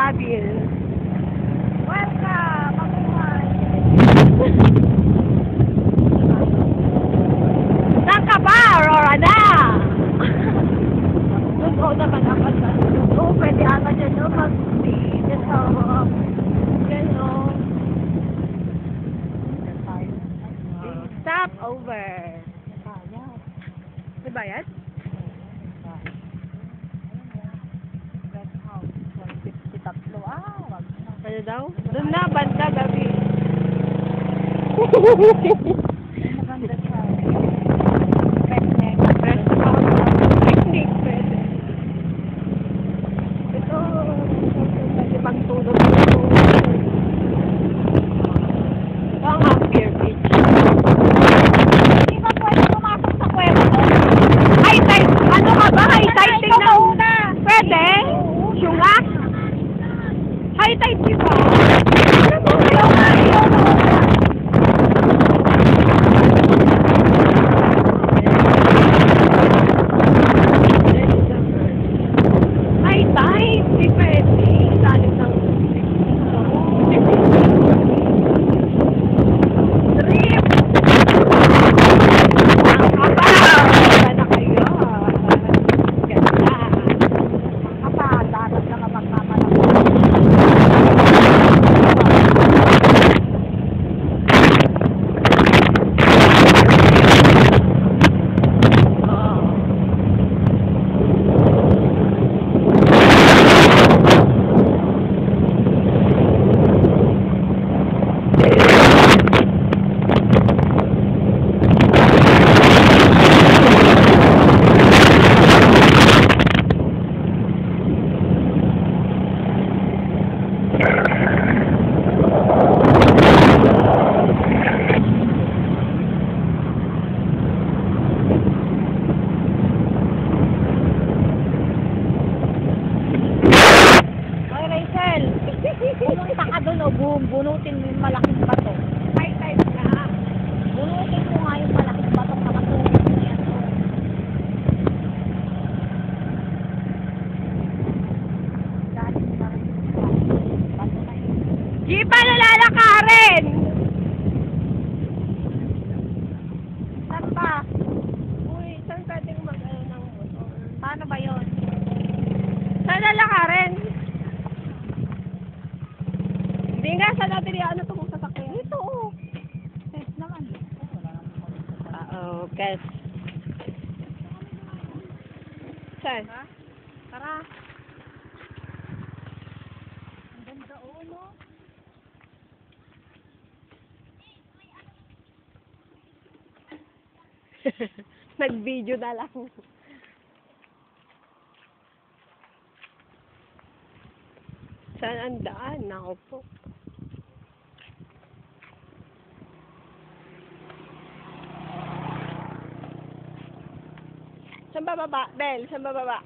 Babil. Welcome, mabuhay. Saan ka ba, Aurora na? Totoo naman ako sa oo, pwede ata dyan, no? Mag-stay. Dyan sa, dyan, no? Stop over. May bayad? Ano daw? Doon na, banda, gabi. Maganda siya. Picnic, pwede. Ito, pwede magtulog ito. Ito ang Ampere Beach. Hindi ba pwede pumasok sa kuweba to? High tide! Ano ka ba? High tide tingnan. Pwede? Syunga? High tide, di ba? Ano mo? High tide, di pwede. Salit ng trip! Ang kaba! Ganda na kayo. Ganda. Apa, dapat na kapagpapalang. Pumunta ka doon o bunutin mo yung malaking bato. high tide na. Bunutin mo nga yung malaking bato na matulog niya. Galing na rin yung bato na yun. Di pa nalalakarin! Saan pa? Uy, saan pwedeng mag-ano ng motor? Paano ba yun? Saan lalakarin? Hindi nga, saan natin ano itong sasakyan? Ito, oh. Yes naman. Oo, kes. Saan? Tara. Ang ganda o, no? Nag-video na lang. Saan ang daan? Nako po. Saan ba baba? Bel, saan ba baba?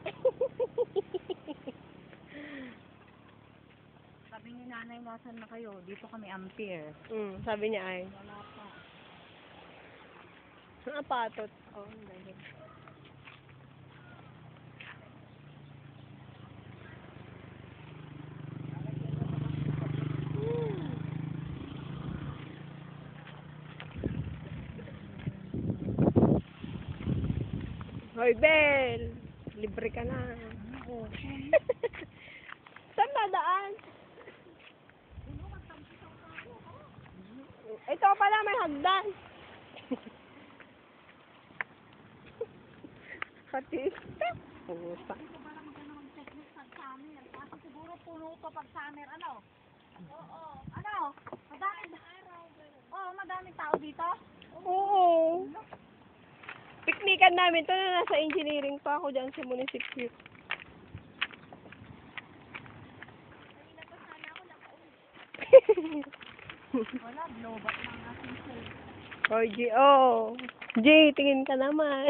Sabi ni nanay, nasan na kayo? Dito kami Ampere. Sabi niya ay. Wala pa. Ang patot. Oh, dahil. Hoy, Bel! Libre ka na. Saan ba daan? Ito pala, may hagdan. Katis. Pusa. Kasi siguro puno to pag summer, ano? Oo. Ano? Madaming tao dito? Oo. Piknikan namin to na nasa engineering pa ako dyan sa munisipyo. Wala, blow-back ng aking phone. Oh, G, G, tingin ka naman.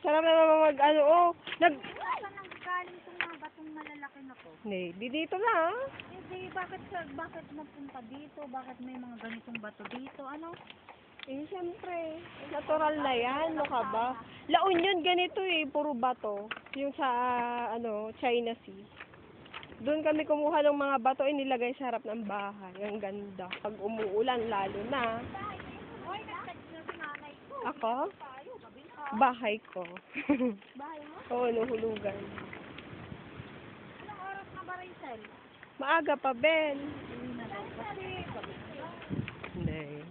Sarap naman mag, ano, oh. Saan ang galing itong mga batong malalaki na to? Di dito na, ah. Hindi, bakit napunta dito? Bakit may mga ganitong bato dito? Ano? Eh, siyempre. Natural na yan. Ano ka ba? La Union, ganito eh. Puro bato. Yung sa, China Sea. Doon kami kumuha ng mga bato, inilagay sa harap ng bahay. Ang ganda. Pag umuulan, lalo na. Ako? Bahay ko. Bahay mo? Oo, nuhulugan. Anong oras na ba, Rachel? Maaga pa, Ben. Hindi.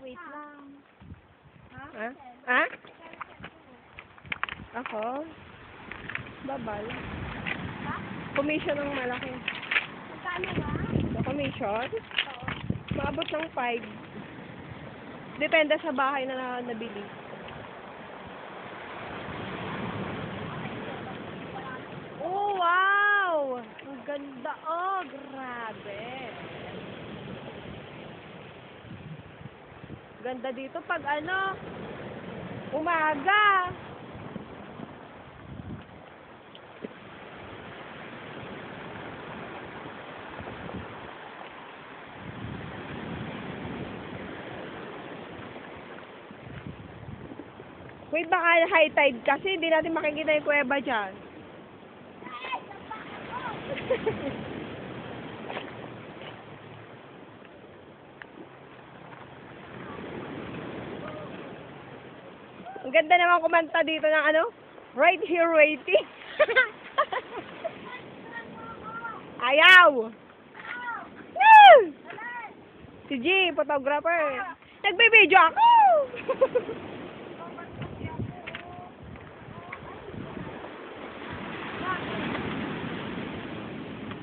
Wait lang. Ha? Ha? Ako? Babal. Commission ng malaki. Magkano ba? So, commission? Oo. Maabot ng 5. Depende sa bahay na nabili. Oh, wow! Ang ganda. Oh, grabe. Ganda dito pag umaga. Wait, baka high tide kasi hindi natin makikita yung kuweba dyan. Ang ganda naman kumanta dito ng right here waiting. Ayaw! Woo! Si G, photographer. Nagbe-video ako!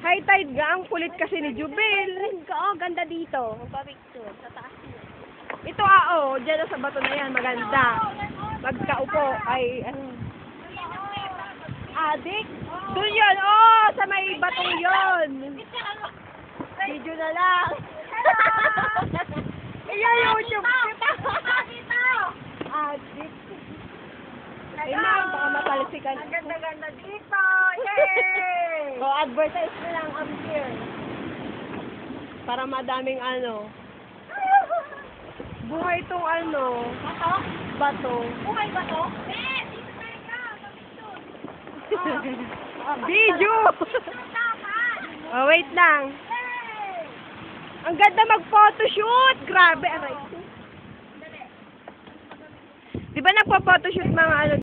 High tide ga, ang kulit kasi ni Jubel. Oh, ganda dito. Magpa-picture. Sa taas yun. Ito dyan sa bato na yan, maganda. Magkaupo, ay, adik? Doon yun, sa may batong yun. Video na lang. Iyan YouTube kita. Adik. Ay, ma'am, baka matalsikan. Ang ganda-ganda dito. Yay! Advertise na lang, I'm here. Para madaming buhay itong Bato? bato. Buhay ba to? Dito tayo ka. Picture. Video! Dapat. Wait lang. Yay! Ang ganda mag-photoshoot! Grabe, aray. Di ba nagpa-photoshoot mga